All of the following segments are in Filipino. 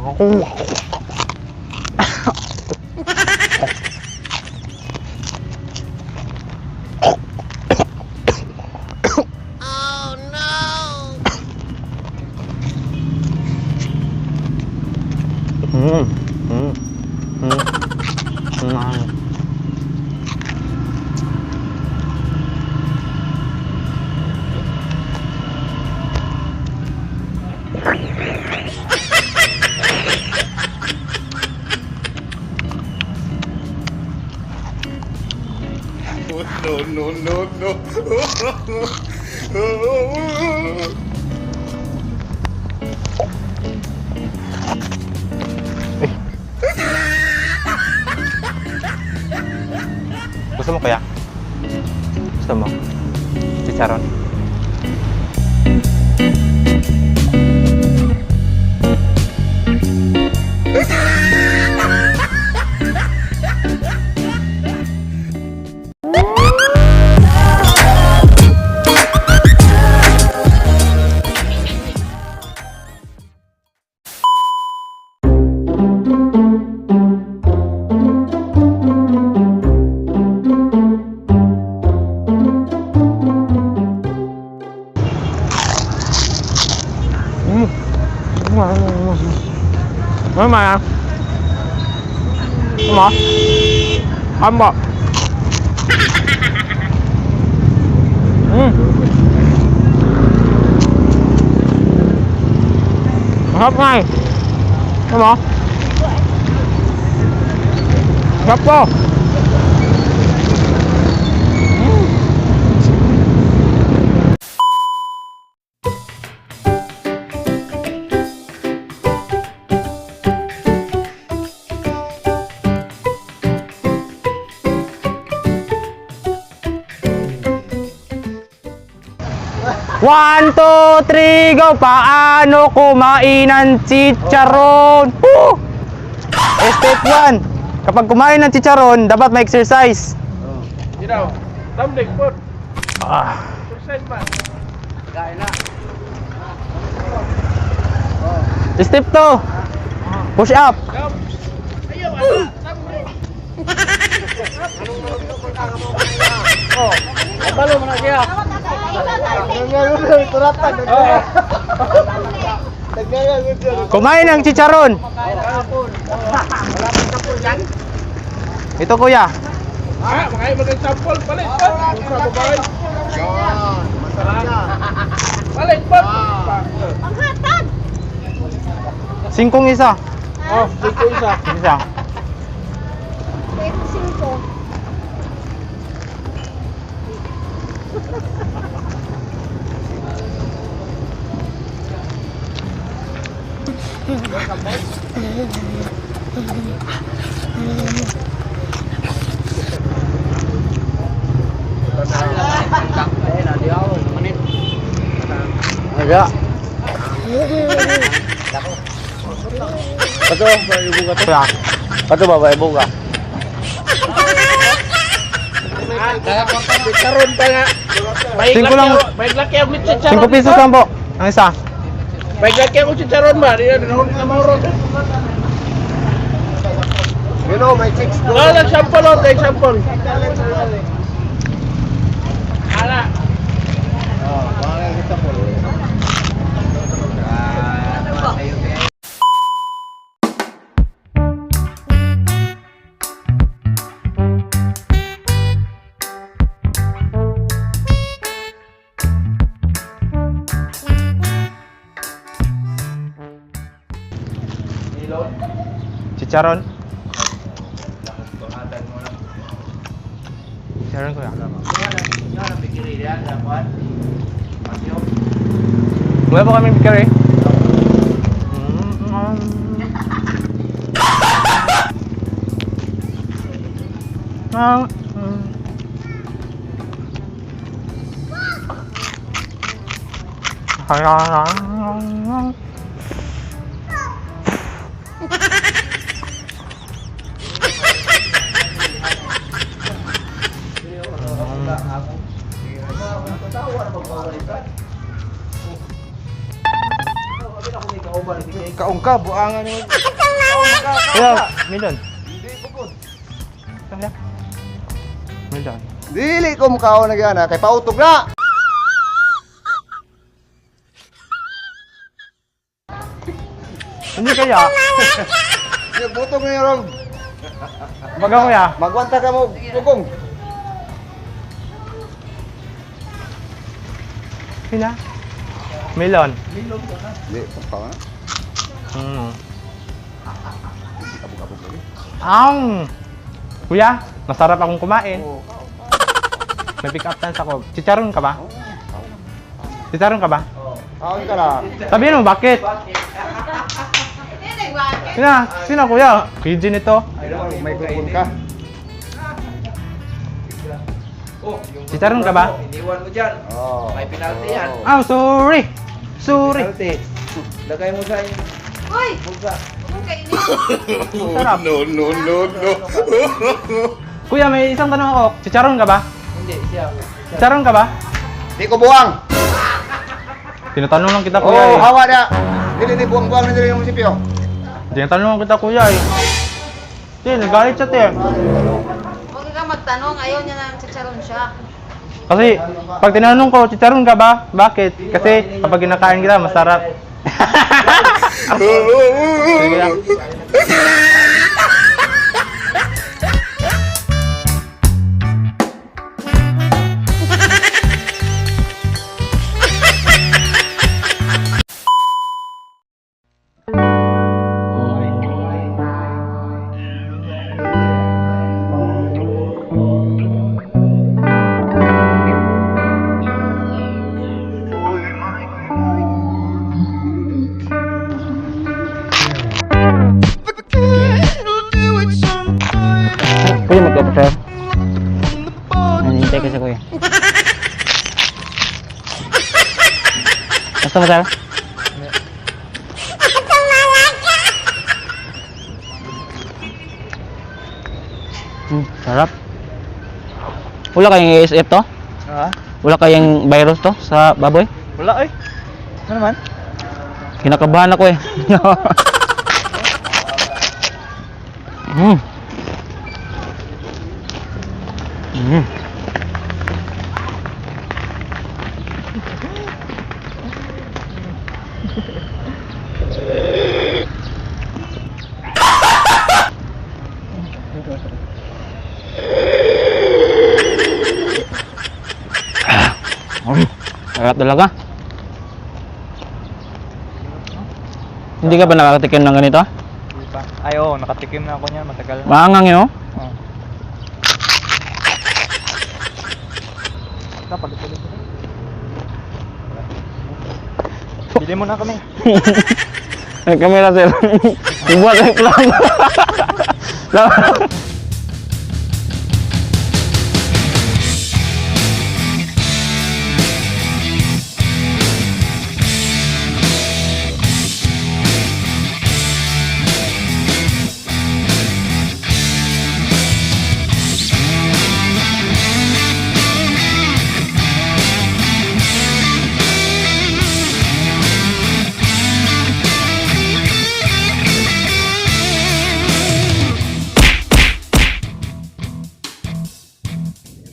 No. Gusto mo kaya? Gusto mo? Chicharon? Mấy mày à? Không hả? Không bò. Hấp ngay. Không hả? Hấp vô. One, two, three, go! Paano kumain ng chicharon? Woo! Step 1. Kapag kumain ng chicharon, dapat may exercise. You know, tumbling foot. Exercise ba? Kain na. Step 2. Push up. Ayaw, ano? Tumbling. Oh, kabalo mo na siya. Kumain ng chicharon. Ito kuya. Makaya mag-example. Balik pa. Sa babae. Balik pa. Panghatag! 5 isa. Oh, dito isa. Isa. 25. Ada. Pato, ibu ka to. Kuya. Pato babae ibu ka. Chicharon pa nga. Cinco lang. Baik laki ang chicharon. 5 pesos lang po. Ang isa. Baik laki ang chicharon ba? Di na maurot. You know, my chicks go. No, example on, example. Ala. Oh, bakit kita po? Chicharon. Chicharon kuya. Wala po kami bigkar eh. Kaungka, buangan mo. Kuya, Milon. Hindi ko po. Kaya. Milon. Dili ko mukhaon na gana, kay pautog na. Hindi kaya. Yung butog na yung Baga kuya. magwanta ka mo, tugong. Sina? Milon. Hindi, pa na. Kabog-kabog lagi. Kuya, masarap akong kumain. May pick up dance ako. Chicharon ka ba? Chicharon ka ba? Kaon ka na. Sabihin mo bakit? Sina kuya? KG nito. May kupon ka. Chicharon ka ba? Iniwan mo dyan. Oh. May penalty yan. Sorry. Sorry. Penalty. Lagay mo sa inyo. Hoy! Bulsa. Huwag kainin. Sarap. Kuya, may isang tanong ako. Chicharon ka ba? Hindi, siya. Chicharon ka ba? Di ko buwang. Tinatanong lang kita Oh, kuya eh. hawa na. Dili buwang-buwang na dili yung munisipyo. Tinatanong lang kita kuya eh. Nagalit siya te. Huwag ka magtanong. Ayaw niya ng chicharon siya. Kasi pag tinanong ko, chicharon ka ba? Bakit? Kasi kapag kinakain kita, masarap. Sige lang. Kuya, magkapo sir. Nanintay kasi kuya. Basta mo sir? Sarap. Wala kayong ASF to? Ha? Wala kayong virus to sa baboy? Wala eh. Ano naman? Kinakabahan ako eh. Mm. Mm. Sarap talaga. Hindi ka ba nakakatikim ng ganito? Ay, oo, nakatikim na ako niyan, matagal na. Maangang yun, oh. Oh. Dapat dito. Bili mo na kami. May kamera sir. Dibuat ang plan.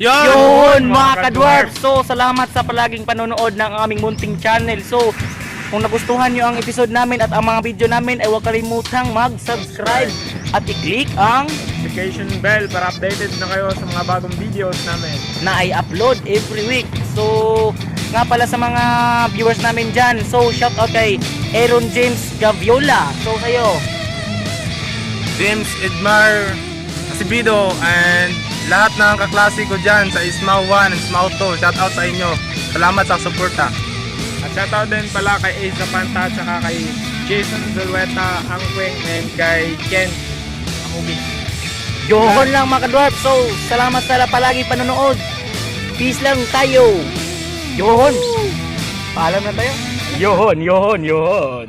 Yun mga ka-dwarf! So salamat sa palaging panonood ng aming munting channel. So kung nagustuhan nyo ang episode namin at ang mga video namin ay huwag kalimutang mag-subscribe at i-click ang Notification bell para updated na kayo sa mga bagong videos namin. na ay upload every week. So nga pala sa mga viewers namin dyan, so shout out kay Aaron James Gaviola. So sa'yo, James Edmar Asibido and lahat ng kaklase ko dyan sa Ismao 1 and Ismao 2, shoutout sa inyo. Salamat sa suporta. At shoutout din pala kay Ace Zapanta at saka kay Jason Zulueta Angkweng and kay Ken Amubi. yun lang mga ka-dwarf. So salamat sa palaging panonood. Peace lang tayo. Yun. Paalam na tayo. Yun. Yun.